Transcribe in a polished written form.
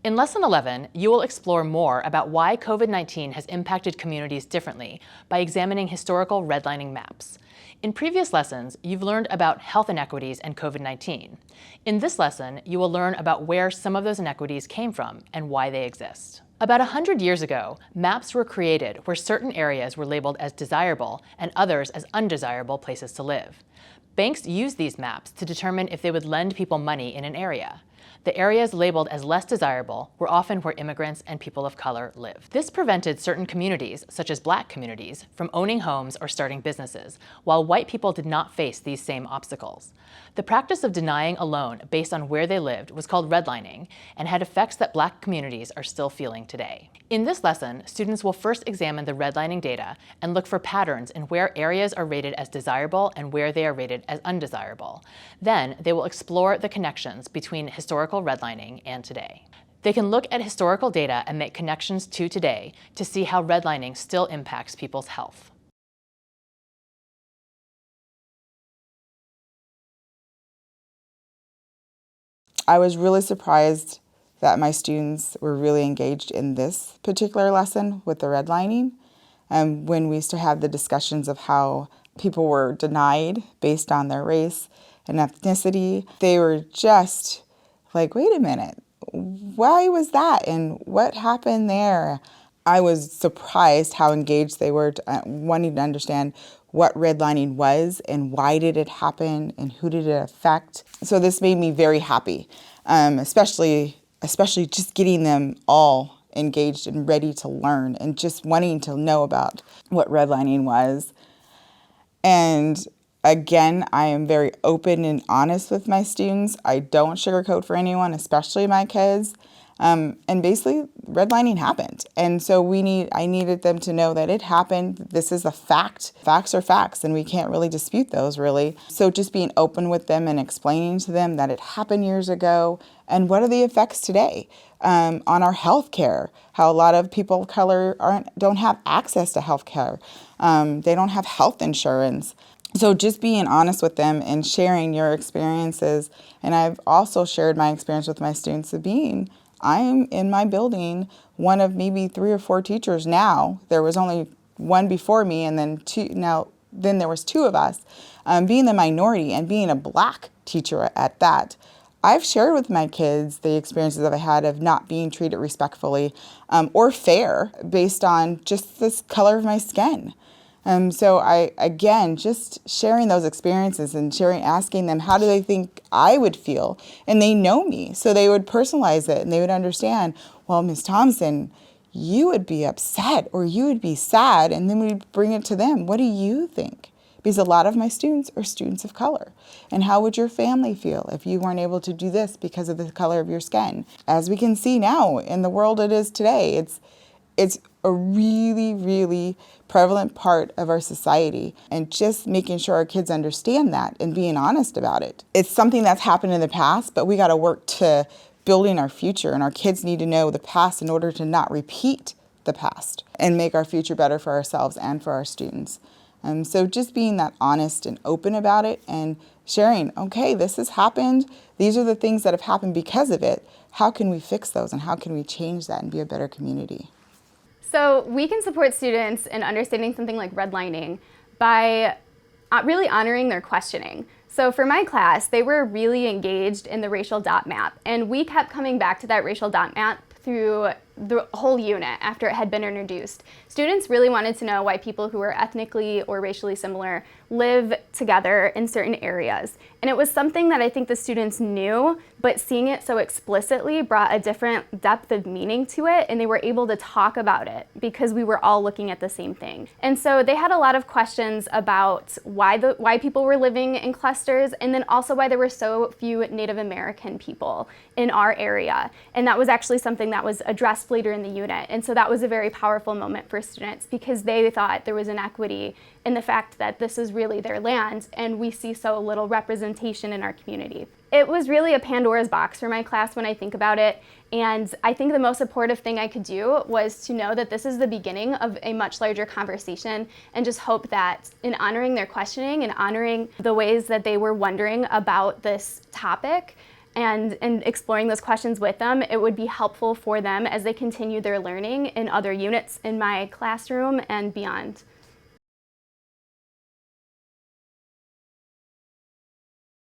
In Lesson 11, you will explore more about why COVID-19 has impacted communities differently by examining historical redlining maps. In previous lessons, you've learned about health inequities and COVID-19. In this lesson, you will learn about where some of those inequities came from and why they exist. About 100 years ago, maps were created where certain areas were labeled as desirable and others as undesirable places to live. Banks used these maps to determine if they would lend people money in an area. The areas labeled as less desirable were often where immigrants and people of color lived. This prevented certain communities, such as Black communities, from owning homes or starting businesses, while white people did not face these same obstacles. The practice of denying a loan based on where they lived was called redlining and had effects that Black communities are still feeling today. In this lesson, students will first examine the redlining data and look for patterns in where areas are rated as desirable and where they are rated as undesirable. Then, they will explore the connections between historical redlining and today. They can look at historical data and make connections to today to see how redlining still impacts people's health. I was really surprised that my students were really engaged in this particular lesson with the redlining. When we used to have the discussions of how people were denied based on their race and ethnicity, they were just like, wait a minute, why was that and what happened there? I was surprised how engaged they were, wanting to understand what redlining was and why did it happen and who did it affect. So this made me very happy, especially just getting them all engaged and ready to learn and just wanting to know about what redlining was. And again, I am very open and honest with my students. I don't sugarcoat for anyone, especially my kids. And basically, redlining happened. And so I needed them to know that it happened. This is a fact. Facts are facts, and we can't really dispute those, really. So just being open with them and explaining to them that it happened years ago, and what are the effects today on our health care, how a lot of people of color don't have access to health care. They don't have health insurance. So just being honest with them and sharing your experiences. And I've also shared my experience with my students of I'm in my building, one of maybe 3 or 4 teachers now. There was only one before me, and then then there was 2 of us. Being the minority and being a Black teacher at that, I've shared with my kids the experiences that I had of not being treated respectfully or fair based on just the color of my skin. So just sharing those experiences and asking them, how do they think I would feel? And they know me, so they would personalize it and they would understand, well, Ms. Thompson, you would be upset or you would be sad, and then we'd bring it to them. What do you think? Because a lot of my students are students of color. And how would your family feel if you weren't able to do this because of the color of your skin? As we can see now in the world it is today, it's a really, really prevalent part of our society, and just making sure our kids understand that and being honest about it. It's something that's happened in the past, but we got to work to building our future, and our kids need to know the past in order to not repeat the past and make our future better for ourselves and for our students. So just being that honest and open about it and sharing, okay, this has happened. These are the things that have happened because of it. How can we fix those and how can we change that and be a better community? So we can support students in understanding something like redlining by really honoring their questioning. So for my class, they were really engaged in the racial dot map, and we kept coming back to that racial dot map through the whole unit after it had been introduced. Students really wanted to know why people who were ethnically or racially similar live together in certain areas. And it was something that I think the students knew, but seeing it so explicitly brought a different depth of meaning to it, and they were able to talk about it because we were all looking at the same thing. And so they had a lot of questions about why people were living in clusters, and then also why there were so few Native American people in our area. And that was actually something that was addressed later in the unit. And so that was a very powerful moment for students because they thought there was inequity in the fact that this is really their land and we see so little representation in our community. It was really a Pandora's box for my class when I think about it, and I think the most supportive thing I could do was to know that this is the beginning of a much larger conversation, and just hope that in honoring their questioning and honoring the ways that they were wondering about this topic, and exploring those questions with them, it would be helpful for them as they continue their learning in other units in my classroom and beyond.